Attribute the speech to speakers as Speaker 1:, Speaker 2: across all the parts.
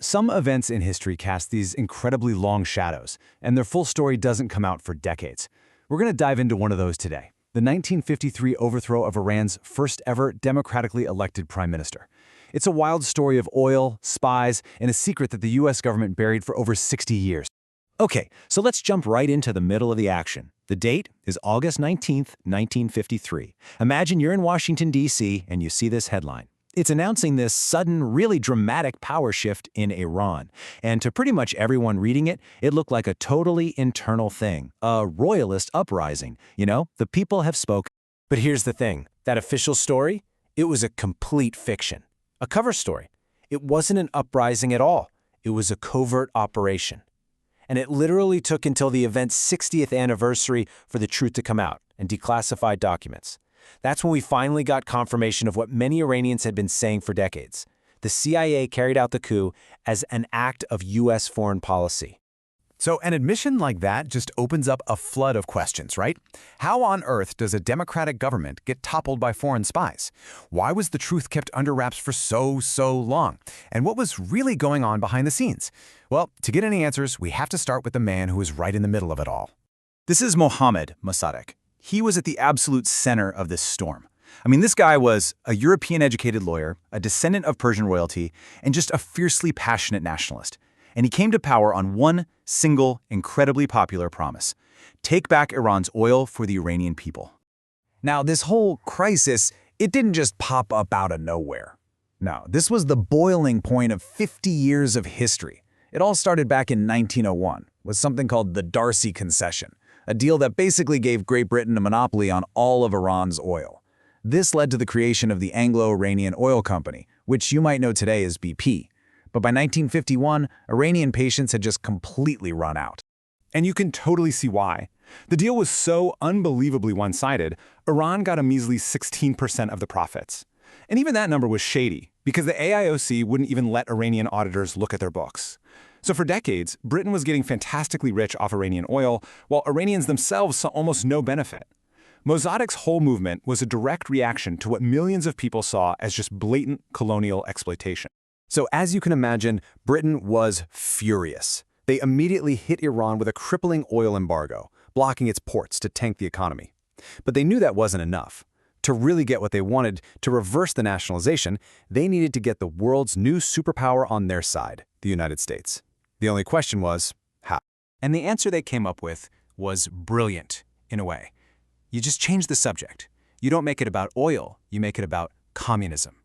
Speaker 1: Some events in history cast these incredibly long shadows, and their full story doesn't come out for decades. We're going to dive into one of those today, the 1953 overthrow of Iran's first ever democratically elected prime minister. It's a wild story of oil, spies, and a secret that the US government buried for over 60 years.
Speaker 2: Okay, so let's jump right into the middle of the action. The date is August 19th, 1953. Imagine you're in Washington, D.C., and you see this headline. It's announcing this sudden, really dramatic power shift in Iran. And to pretty much everyone reading it, it looked like a totally internal thing, a royalist uprising. The people have spoken. But here's the thing, that official story, it was a complete fiction. A cover story. It wasn't an uprising at all. It was a covert operation. And it literally took until the event's 60th anniversary for the truth to come out and declassified documents. That's when we finally got confirmation of what many Iranians had been saying for decades. The CIA carried out the coup as an act of U.S. foreign policy.
Speaker 3: So an admission like that just opens up a flood of questions, right? How on earth does a democratic government get toppled by foreign spies? Why was the truth kept under wraps for so long? And what was really going on behind the scenes? Well, to get any answers, we have to start with the man who is right in the middle of it all.
Speaker 4: This is Mohammad Mossadegh. He was at the absolute center of this storm. This guy was a European-educated lawyer, a descendant of Persian royalty, and just a fiercely passionate nationalist. And he came to power on one single, incredibly popular promise: take back Iran's oil for the Iranian people.
Speaker 5: Now, this whole crisis, it didn't just pop up out of nowhere. No, this was the boiling point of 50 years of history. It all started back in 1901 with something called the Darcy Concession, a deal that basically gave Great Britain a monopoly on all of Iran's oil. This led to the creation of the Anglo-Iranian Oil Company, which you might know today as BP. But by 1951, Iranian patience had just completely run out.
Speaker 6: And you can totally see why. The deal was so unbelievably one-sided, Iran got a measly 16% of the profits. And even that number was shady, because the AIOC wouldn't even let Iranian auditors look at their books. So for decades, Britain was getting fantastically rich off Iranian oil, while Iranians themselves saw almost no benefit. Mossadegh's whole movement was a direct reaction to what millions of people saw as just blatant colonial exploitation.
Speaker 1: So as you can imagine, Britain was furious. They immediately hit Iran with a crippling oil embargo, blocking its ports to tank the economy. But they knew that wasn't enough. To really get what they wanted, to reverse the nationalization, they needed to get the world's new superpower on their side, the United States. The only question was, how?
Speaker 2: And the answer they came up with was brilliant, in a way. You just change the subject. You don't make it about oil, you make it about communism.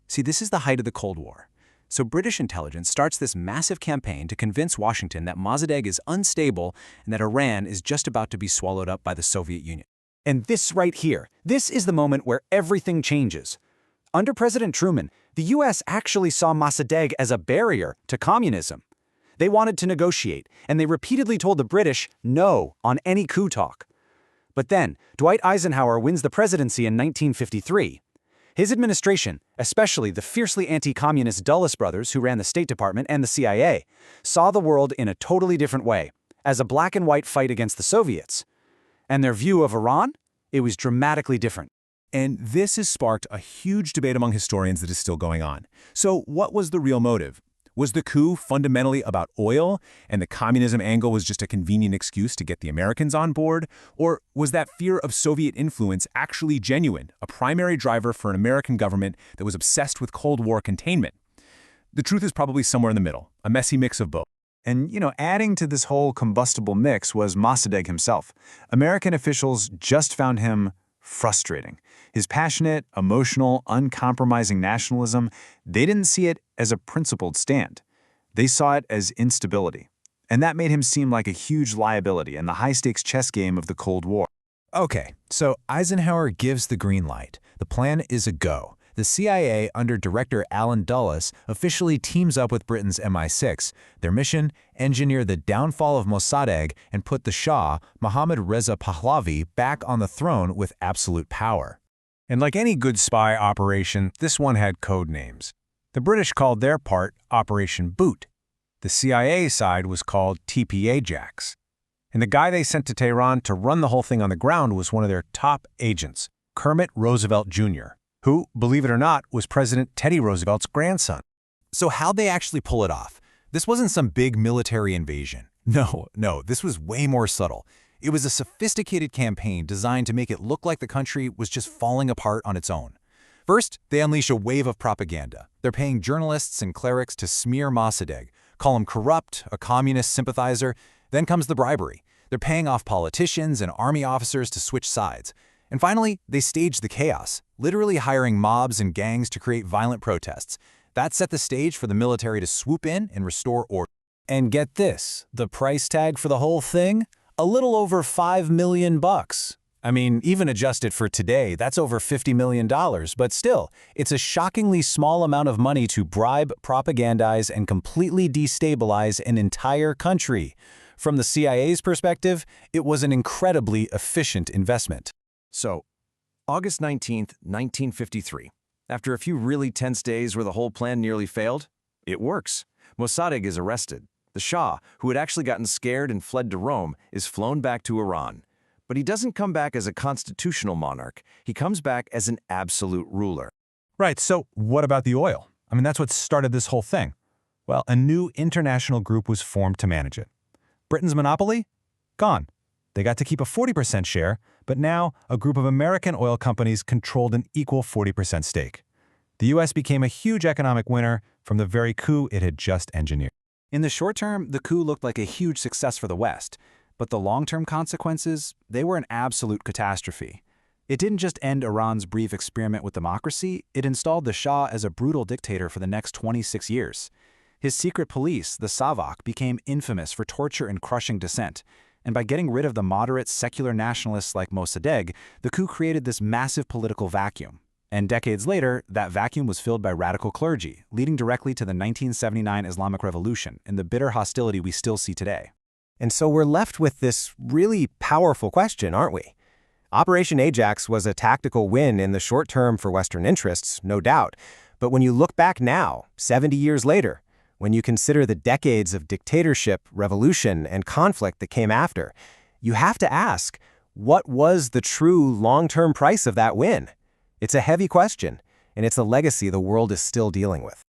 Speaker 2: See, this is the height of the Cold War. So British intelligence starts this massive campaign to convince Washington that Mossadegh is unstable and that Iran is just about to be swallowed up by the Soviet Union. And this right here, this is the moment where everything changes. Under President Truman, the US actually saw Mossadegh as a barrier to communism. They wanted to negotiate, and they repeatedly told the British no on any coup talk. But then, Dwight Eisenhower wins the presidency in 1953. His administration, especially the fiercely anti-communist Dulles brothers who ran the State Department and the CIA, saw the world in a totally different way, as a black and white fight against the Soviets. And their view of Iran? It was dramatically different.
Speaker 3: And this has sparked a huge debate among historians that is still going on. So what was the real motive? Was the coup fundamentally about oil, and the communism angle was just a convenient excuse to get the Americans on board? Or was that fear of Soviet influence actually genuine, a primary driver for an American government that was obsessed with Cold War containment? The truth is probably somewhere in the middle, a messy mix of both.
Speaker 5: And, adding to this whole combustible mix was Mossadegh himself. American officials just found him frustrating. His passionate, emotional, uncompromising nationalism, they didn't see it as a principled stand. They saw it as instability. And that made him seem like a huge liability in the high-stakes chess game of the Cold War.
Speaker 3: Okay, so Eisenhower gives the green light. The plan is a go. The CIA, under Director Allen Dulles, officially teams up with Britain's MI6. Their mission? Engineer the downfall of Mossadegh and put the Shah, Mohammad Reza Pahlavi, back on the throne with absolute power.
Speaker 1: And like any good spy operation, this one had code names. The British called their part Operation Boot. The CIA side was called TP-Ajax. And the guy they sent to Tehran to run the whole thing on the ground was one of their top agents, Kermit Roosevelt Jr., who, believe it or not, was President Teddy Roosevelt's grandson.
Speaker 2: So how'd they actually pull it off? This wasn't some big military invasion. No, this was way more subtle. It was a sophisticated campaign designed to make it look like the country was just falling apart on its own. First, they unleash a wave of propaganda. They're paying journalists and clerics to smear Mossadegh, call him corrupt, a communist sympathizer. Then comes the bribery. They're paying off politicians and army officers to switch sides. And finally, they stage the chaos, literally hiring mobs and gangs to create violent protests. That set the stage for the military to swoop in and restore order.
Speaker 5: And get this, the price tag for the whole thing? A little over $5 million. I mean, even adjusted for today, that's over $50 million, but still, it's a shockingly small amount of money to bribe, propagandize, and completely destabilize an entire country. From the CIA's perspective, it was an incredibly efficient investment.
Speaker 7: So, August 19th, 1953. After a few really tense days where the whole plan nearly failed, it works. Mossadegh is arrested. The Shah, who had actually gotten scared and fled to Rome, is flown back to Iran. But he doesn't come back as a constitutional monarch. He comes back as an absolute ruler.
Speaker 3: Right, so what about the oil? I mean, that's what started this whole thing. Well, a new international group was formed to manage it. Britain's monopoly? Gone. They got to keep a 40% share, but now a group of American oil companies controlled an equal 40% stake. The U.S. became a huge economic winner from the very coup it had just engineered.
Speaker 2: In the short term, the coup looked like a huge success for the West, but the long-term consequences, they were an absolute catastrophe. It didn't just end Iran's brief experiment with democracy, it installed the Shah as a brutal dictator for the next 26 years. His secret police, the Savak, became infamous for torture and crushing dissent, and by getting rid of the moderate secular nationalists like Mossadegh, the coup created this massive political vacuum. And decades later, that vacuum was filled by radical clergy, leading directly to the 1979 Islamic Revolution and the bitter hostility we still see today.
Speaker 1: And so we're left with this really powerful question, aren't we? Operation Ajax was a tactical win in the short term for Western interests, no doubt. But when you look back now, 70 years later, when you consider the decades of dictatorship, revolution, and conflict that came after, you have to ask, what was the true long-term price of that win? It's a heavy question, and it's a legacy the world is still dealing with.